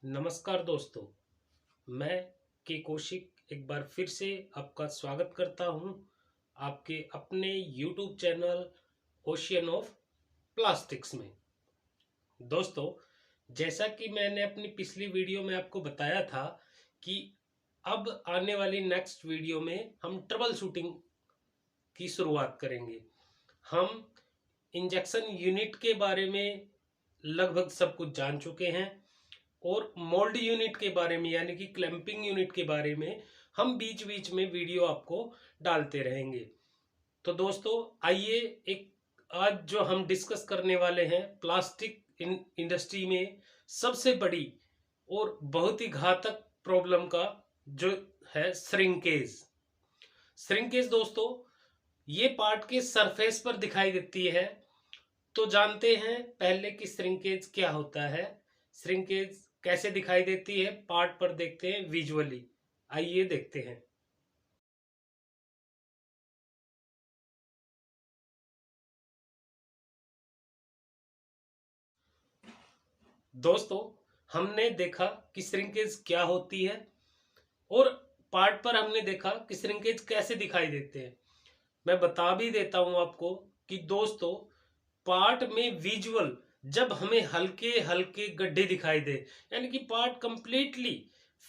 नमस्कार दोस्तों, मैं के कौशिक एक बार फिर से आपका स्वागत करता हूं आपके अपने YouTube channel ocean of plastics में। दोस्तों, जैसा कि मैंने अपनी पिछली वीडियो में आपको बताया था कि अब आने वाली नेक्स्ट वीडियो में हम ट्रबल शूटिंग की शुरुआत करेंगे। हम इंजेक्शन यूनिट के बारे में लगभग सब कुछ जान चुके हैं और मोल्ड यूनिट के बारे में यानी कि क्लैंपिंग यूनिट के बारे में हम बीच बीच में वीडियो आपको डालते रहेंगे। तो दोस्तों, आइए एक आज जो हम डिस्कस करने वाले हैं प्लास्टिक इंडस्ट्री में सबसे बड़ी और बहुत ही घातक प्रॉब्लम का जो है श्रिंकेज। श्रिंकेज दोस्तों, ये पार्ट के सरफेस पर दिखाई देती है। तो जानते हैं पहले कि श्रिंकेज क्या होता है, श्रिंकेज कैसे दिखाई देती है, पार्ट पर देखते हैं विजुअली। आइए देखते हैं। दोस्तों, हमने देखा कि श्रिंकेज क्या होती है और पार्ट पर हमने देखा कि श्रिंकेज कैसे दिखाई देते हैं। मैं बता भी देता हूं आपको कि दोस्तों, पार्ट में विजुअल जब हमें हल्के हल्के गड्ढे दिखाई दे, यानी कि पार्ट कंप्लीटली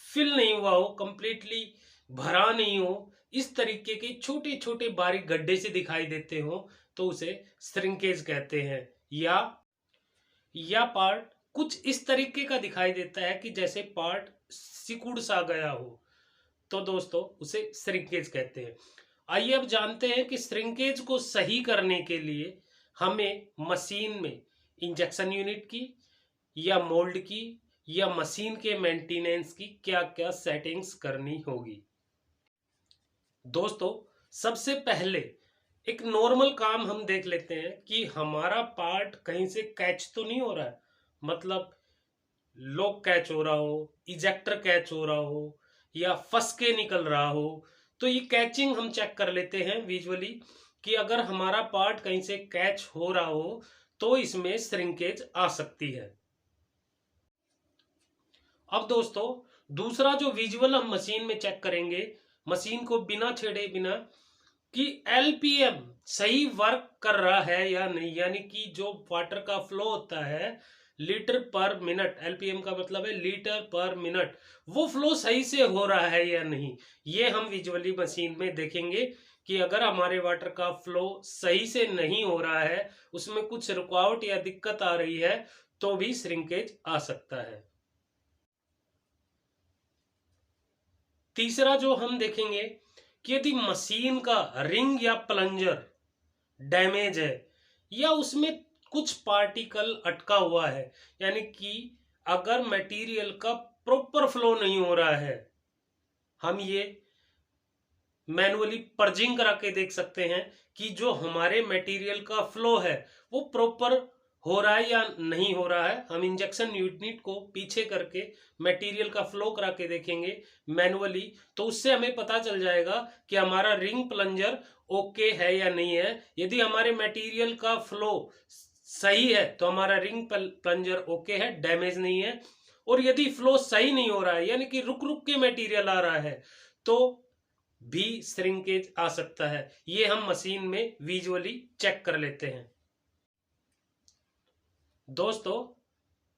फिल नहीं हुआ हो, कंप्लीटली भरा नहीं हो, इस तरीके के छोटे छोटे बारीक गड्ढे से दिखाई देते हो, तो उसे श्रिंकेज कहते हैं। या पार्ट कुछ इस तरीके का दिखाई देता है कि जैसे पार्ट सिकुड़ सा गया हो, तो दोस्तों उसे श्रिंकेज कहते हैं। आइए अब जानते हैं कि श्रिंकेज को सही करने के लिए हमें मशीन में इंजेक्शन यूनिट की या मोल्ड की या मशीन के मेंटेनेंस की क्या क्या सेटिंग्स करनी होगी। दोस्तों, सबसे पहले एक नॉर्मल काम हम देख लेते हैं कि हमारा पार्ट कहीं से कैच तो नहीं हो रहा है, मतलब लॉक कैच हो रहा हो, इजेक्टर कैच हो रहा हो या फंस के निकल रहा हो। तो ये कैचिंग हम चेक कर लेते हैं विजुअली कि अगर हमारा पार्ट कहीं से कैच हो रहा हो तो इसमें श्रिंकेज आ सकती है। अब दोस्तों, दूसरा जो विजुअल हम मशीन में चेक करेंगे, मशीन को बिना छेड़े बिना, कि एलपीएम सही वर्क कर रहा है या नहीं, यानी कि जो वाटर का फ्लो होता है लीटर पर मिनट, एलपीएम का मतलब है लीटर पर मिनट, वो फ्लो सही से हो रहा है या नहीं। ये हम विजुअली मशीन में देखेंगे कि अगर हमारे वाटर का फ्लो सही से नहीं हो रहा है, उसमें कुछ रुकावट या दिक्कत आ रही है, तो भी श्रिंकेज आ सकता है। तीसरा जो हम देखेंगे कि यदि मशीन का रिंग या प्लंजर डैमेज है या उसमें कुछ पार्टिकल अटका हुआ है, यानी कि अगर मटेरियल का प्रॉपर फ्लो नहीं हो रहा है, हम ये मैनुअली पर्जिंग करा के देख सकते हैं कि जो हमारे मटेरियल का फ्लो है वो प्रॉपर हो रहा है या नहीं हो रहा है। हम इंजेक्शन यूनिट को पीछे करके मटेरियल का फ्लो करा के देखेंगे मैनुअली, तो उससे हमें पता चल जाएगा कि हमारा रिंग प्लंजर ओके है या नहीं है। यदि हमारे मटेरियल का फ्लो सही है तो हमारा रिंग प्लंजर ओके है, डैमेज नहीं है। और यदि फ्लो सही नहीं हो रहा है, यानी कि रुक रुक के मटेरियल आ रहा है, तो भी श्रिंकेज आ सकता है। ये हम मशीन में विजुअली चेक कर लेते हैं। दोस्तों,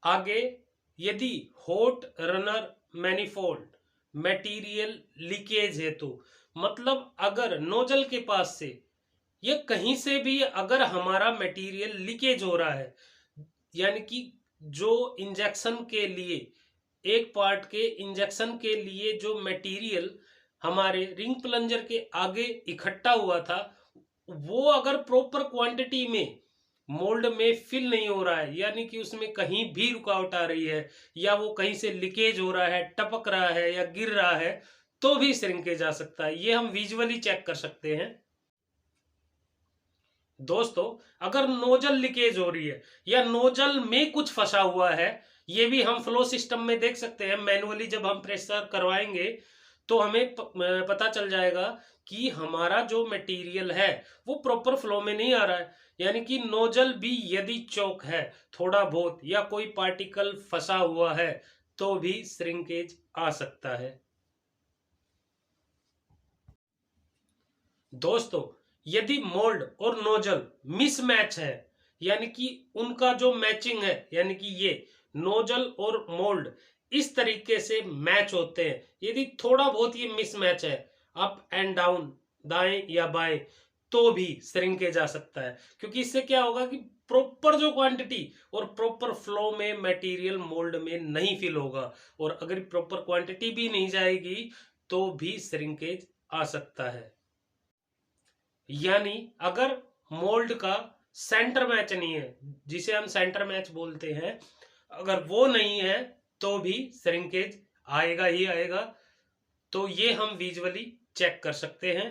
आगे यदि hot runner manifold material leakage है, तो मतलब अगर नोजल के पास से या कहीं से भी अगर हमारा मटेरियल लीकेज हो रहा है, यानी कि जो इंजेक्शन के लिए एक पार्ट के इंजेक्शन के लिए जो मटेरियल हमारे रिंग प्लंजर के आगे इकट्ठा हुआ था, वो अगर प्रॉपर क्वांटिटी में मोल्ड में फिल नहीं हो रहा है, यानी कि उसमें कहीं भी रुकावट आ रही है या वो कहीं से लीकेज हो रहा है, टपक रहा है या गिर रहा है, तो भी श्रिंकेज आ सकता है। ये हम विजुअली चेक कर सकते हैं। दोस्तों, अगर नोजल लीकेज हो रही है या नोजल में कुछ फंसा हुआ है, ये भी हम फ्लो सिस्टम में देख सकते हैं। मैनुअली जब हम प्रेशर करवाएंगे तो हमें पता चल जाएगा कि हमारा जो मटेरियल है वो प्रॉपर फ्लो में नहीं आ रहा है, यानी कि नोजल भी यदि चौक है थोड़ा बहुत या कोई पार्टिकल फंसा हुआ है, तो भी श्रिंकेज आ सकता है। दोस्तों, यदि मोल्ड और नोजल मिसमैच है, यानी कि उनका जो मैचिंग है, यानी कि ये नोजल और मोल्ड इस तरीके से मैच होते हैं, यदि थोड़ा बहुत ये मिसमैच है, अप एंड डाउन, दाएं या बाएं, तो भी श्रिंकेज आ सकता है। क्योंकि इससे क्या होगा कि प्रॉपर जो क्वांटिटी और प्रॉपर फ्लो में मटेरियल मोल्ड में नहीं फिल होगा, और अगर प्रॉपर क्वांटिटी भी नहीं जाएगी तो भी श्रिंकेज आ सकता है। यानी अगर मोल्ड का सेंटर मैच नहीं है, जिसे हम सेंटर मैच बोलते हैं, अगर वो नहीं है तो भी श्रिंकेज आएगा ही आएगा। तो ये हम विजुअली चेक कर सकते हैं।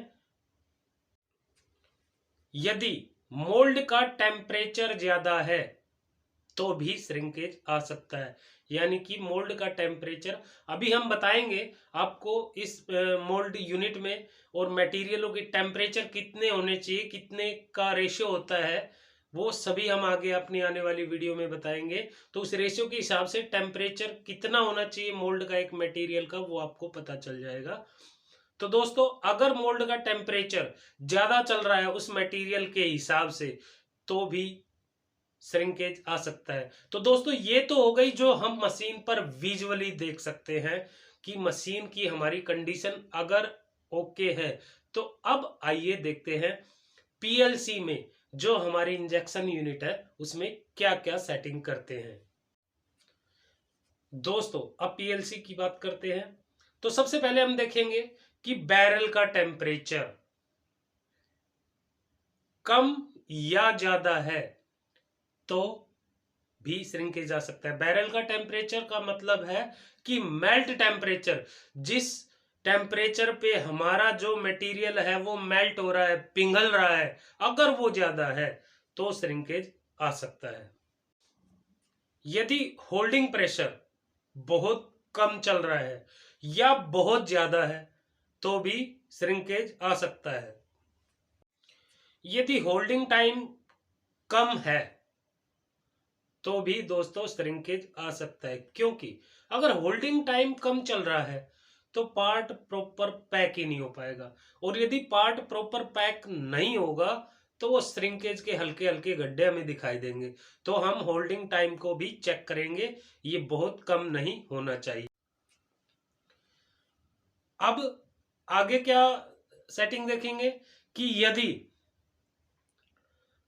यदि मोल्ड का टेम्परेचर ज्यादा है तो भी श्रिंकेज आ सकता है। यानी कि मोल्ड का टेम्परेचर अभी हम बताएंगे आपको इस मोल्ड यूनिट में, और मटेरियलों के टेम्परेचर कितने होने चाहिए, कितने का रेशियो होता है, वो सभी हम आगे अपनी आने वाली वीडियो में बताएंगे। तो उस रेशियो के हिसाब से टेम्परेचर कितना होना चाहिए मोल्ड का एक मटेरियल का, वो आपको पता चल जाएगा। तो दोस्तों, अगर मोल्ड का टेम्परेचर ज्यादा चल रहा है उस मटेरियल के हिसाब से, तो भी श्रिंकेज आ सकता है। तो दोस्तों, ये तो हो गई जो हम मशीन पर विजुअली देख सकते हैं कि मशीन की हमारी कंडीशन अगर ओके है। तो अब आइए देखते हैं पीएलसी में जो हमारी इंजेक्शन यूनिट है उसमें क्या क्या सेटिंग करते हैं। दोस्तों, अब पीएलसी की बात करते हैं। तो सबसे पहले हम देखेंगे कि बैरल का टेम्परेचर कम या ज्यादा है तो भी श्रिंकेज आ सकता है। बैरल का टेम्परेचर का मतलब है कि मेल्ट टेम्परेचर, जिस टेम्परेचर पे हमारा जो मटेरियल है वो मेल्ट हो रहा है, पिघल रहा है, अगर वो ज्यादा है तो श्रिंकेज आ सकता है। यदि होल्डिंग प्रेशर बहुत कम चल रहा है या बहुत ज्यादा है तो भी श्रिंकेज आ सकता है। यदि होल्डिंग टाइम कम है तो भी दोस्तों श्रिंकेज आ सकता है, क्योंकि अगर होल्डिंग टाइम कम चल रहा है तो पार्ट प्रॉपर पैक ही नहीं हो पाएगा, और यदि पार्ट प्रॉपर पैक नहीं होगा तो वो श्रिंकेज के हल्के हल्के गड्ढे हमें दिखाई देंगे। तो हम होल्डिंग टाइम को भी चेक करेंगे, ये बहुत कम नहीं होना चाहिए। अब आगे क्या सेटिंग देखेंगे कि यदि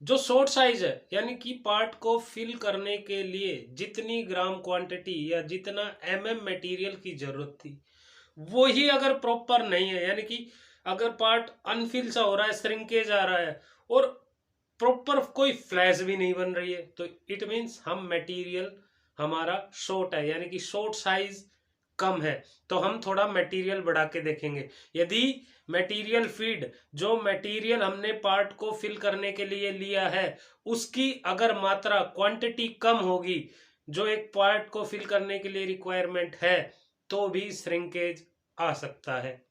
जो शॉर्ट साइज है, यानी कि पार्ट को फिल करने के लिए जितनी ग्राम क्वांटिटी या जितना एमएम मटेरियल की जरूरत थी वो ही अगर प्रॉपर नहीं है, यानी कि अगर पार्ट अनफिल सा हो रहा है, श्रिंकेज आ रहा है और प्रॉपर कोई फ्लैश भी नहीं बन रही है, तो इट मीन्स हम मटेरियल हमारा शॉर्ट है, यानी कि शॉर्ट साइज कम है। तो हम थोड़ा मटेरियल बढ़ा के देखेंगे। यदि मटेरियल फीड, जो मटेरियल हमने पार्ट को फिल करने के लिए लिया है, उसकी अगर मात्रा क्वांटिटी कम होगी जो एक पार्ट को फिल करने के लिए रिक्वायरमेंट है, तो भी श्रिंकेज आ सकता है।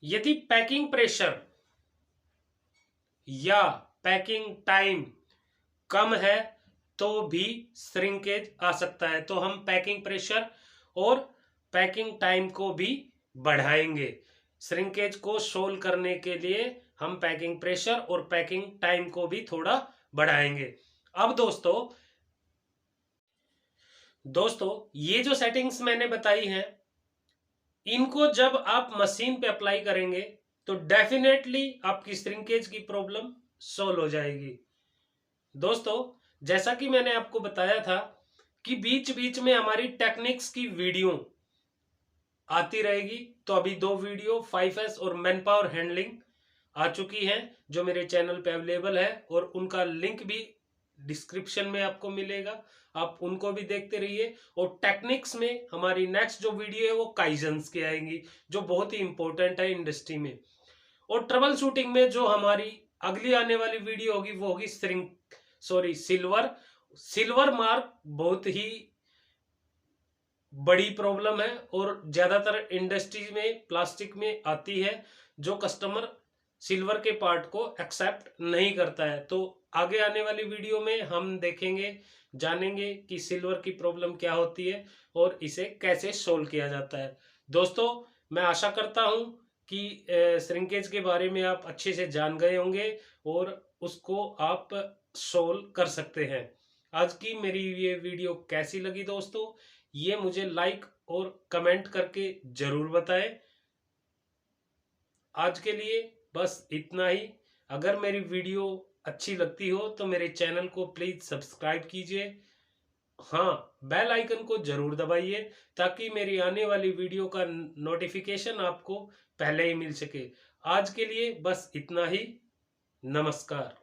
यदि पैकिंग प्रेशर या पैकिंग टाइम कम है तो भी श्रिंकेज आ सकता है। तो हम पैकिंग प्रेशर और पैकिंग टाइम को भी बढ़ाएंगे। श्रिंकेज को सोल्व करने के लिए हम पैकिंग प्रेशर और पैकिंग टाइम को भी थोड़ा बढ़ाएंगे। अब दोस्तों ये जो सेटिंग्स मैंने बताई हैं, इनको जब आप मशीन पे अप्लाई करेंगे तो डेफिनेटली आपकी श्रिंकेज की प्रॉब्लम सोल्व हो जाएगी। दोस्तों, जैसा कि मैंने आपको बताया था कि बीच बीच में हमारी टेक्निक्स की वीडियो आती रहेगी, तो अभी 2 वीडियो 5S और मैन पावर हैंडलिंग आ चुकी हैं जो मेरे चैनल पे अवेलेबल है, और उनका लिंक भी डिस्क्रिप्शन में आपको मिलेगा, आप उनको भी देखते रहिए। और टेक्निक्स में हमारी नेक्स्ट जो वीडियो है वो काइजन्स की आएंगी, जो बहुत ही इंपॉर्टेंट है इंडस्ट्री में। और ट्रबल शूटिंग में जो हमारी अगली आने वाली वीडियो होगी वो होगी सिल्वर मार्क बहुत ही बड़ी प्रॉब्लम है और ज्यादातर इंडस्ट्रीज में प्लास्टिक में आती है, जो कस्टमर सिल्वर के पार्ट को एक्सेप्ट नहीं करता है। तो आगे आने वाली वीडियो में हम देखेंगे, जानेंगे कि सिल्वर की प्रॉब्लम क्या होती है और इसे कैसे सोल्व किया जाता है। दोस्तों, मैं आशा करता हूं कि श्रिंकेज के बारे में आप अच्छे से जान गए होंगे और उसको आप सोल्व कर सकते हैं। आज की मेरी ये वीडियो कैसी लगी दोस्तों, ये मुझे लाइक और कमेंट करके जरूर बताएं। आज के लिए बस इतना ही। अगर मेरी वीडियो अच्छी लगती हो तो मेरे चैनल को प्लीज सब्सक्राइब कीजिए। हाँ, बेल आइकन को जरूर दबाइए ताकि मेरी आने वाली वीडियो का नोटिफिकेशन आपको पहले ही मिल सके। आज के लिए बस इतना ही। नमस्कार।